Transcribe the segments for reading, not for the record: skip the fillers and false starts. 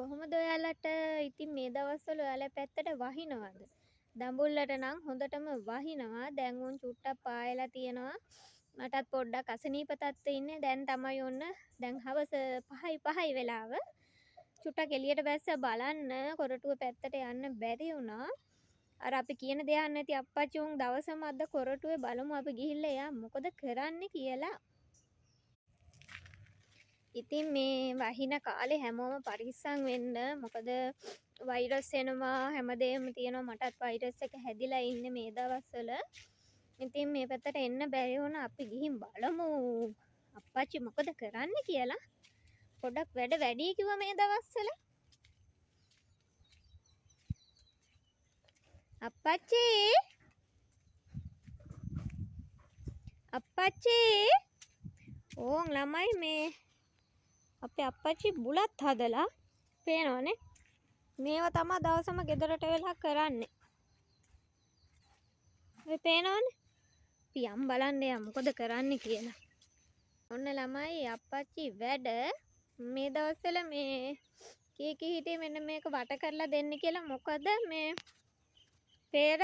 කොහොමද ඔයාලට ඉතින් මේ දවස්වල ඔයාලා පැත්තට වහිනවද? දඹුල්ලට නම් හොඳටම වහිනවා. දැන් උන් චුට්ටක් පායලා තියෙනවා. මටත් පොඩ්ඩක් අසනීප තත්ත්වෙ ඉන්නේ. දැන් තමයි ඔන්න දැන් හවස 5යි වෙලාව. චුට්ටක් එළියට බැස්සා බලන්න කොරටුව පැත්තට යන්න බැරි වුණා. අර අපි කියන දේ අහන්න නැති අප්පච්චි උන් දවසම අද කොරටුවේ බලමු අපි ගිහිල්ලා එයා මොකද කරන්නේ කියලා. ඉතින් මේ වහින කාලේ හැමෝම පරිස්සම් වෙන්න. මොකද වෛරස් එනවා හැමදේම තියෙනවා. මටත් වෛරස් එක හැදිලා ඉන්නේ මේ දවස්වල. ඉතින් මේ පැත්තට එන්න බැරි වුණා. අපි ගිහින් බලමු අප්පච්චි මොකද කරන්නේ කියලා. පොඩක් වැඩ වැඩි කිව්වා මේ දවස්වල. අප්පච්චි අප්පච්චි ඕන් ළමයි මේ අපේ අප්පච්චි බුලත් හදලා පේනවනේ. මේවා තමයි දවසම ගෙදරට වෙලා කරන්නේ. ඔය පේනවනේ. පියම් බලන්න යා මොකද කරන්නේ කියලා. ඔන්න ළමයි අප්පච්චි වැඩ මේ දවස්වල මේ කී හිටියේ මෙන්න මේක වට කරලා දෙන්න කියලා. මොකද මේ පෙර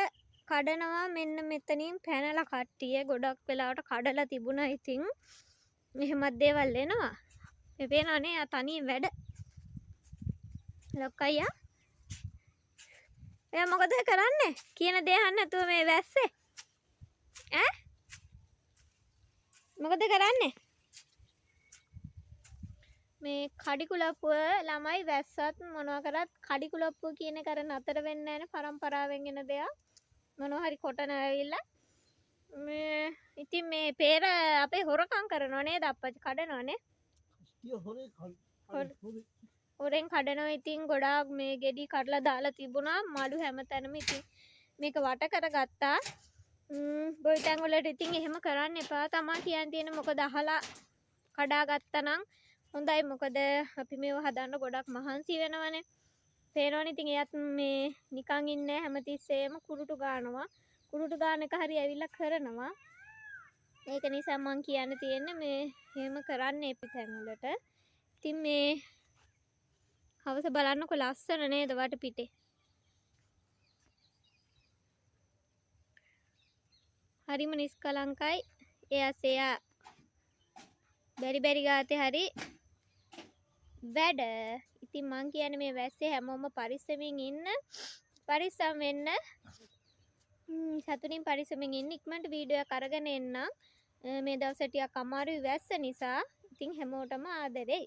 කඩනවා මෙන්න මෙතනින් පැනලා කට්ටිය ගොඩක් වෙලාවට කඩලා තිබුණා. ඉතින් මෙහෙමත් දේවල් එනවා. මේ පේනවනේ ආ තනියෙන් වැඩ. ලොක්කයියා එයා මොකද කරන්නේ? කියන දේ අහන්න නැතුව මේ වැස්සේ ඈ මොකද කරන්නේ? මේ කඩිකුලප්පුව ළමයි වැස්සත් මොනවා කරත් කඩිකුලප්පුව කියන එක නතර වෙන්නේ නැහැ නේ. පරම්පරාවෙන් එන දෙයක්. මොනවා හරි කොටන ඇවිල්ලා මේ ඉතින් මේ පෙර අපේ හොරකම් කරනව නේද අප්පච්චි? කඩනවනේ. හොරෙන් කඩනවා. ඉතින් ගොඩාක් මේ ගෙඩි කඩලා දාලා තිබුණා මඩු හැමතැනම. ඉතින් මේක වට කරගත්තා. ගොවිතැන් වලට ඉතින් එහෙම කරන්න එපා තමයි කියන්න තියෙන්නේ. මොකද අහලා කඩාගත්තා නම් හොඳයි. මොකද අපි මේව හදන්න ගොඩක් මහන්සි වෙනවනේ. පේනවනේ. ඉතින් එයත් මේ නිකන් ඉන්නේ හැමතිස්සෙම කුරුටු ගානවා. කුරුටු ගාන එක හරි ඇවිල්ලා කරනවා. ඒක නිසා මං කියන්න තියෙන්නේ මේ එහෙම කරන්න එපා තැන් වලට. ඉතින් මේ හවස බලන්නකො ලස්සන නේද වටපිටේ. හරිම නිස්කලංකයි. එයා බැරි ගාතේ හරි වැඩ. ඉතින් මං කියන්නේ මේ වැස්සේ හැමෝම පරිස්සමින් ඉන්න. පරිස්සම් වෙන්න. සතුටින් පරිස්සමින් ඉන්න. ඉක්මනට වීඩියෝ එක අරගෙන එන්නම්. මේ දවස් ටිකක් අමාරුයි වැස්ස නිසා. ඉතින් හැමෝටම ආදරෙයි.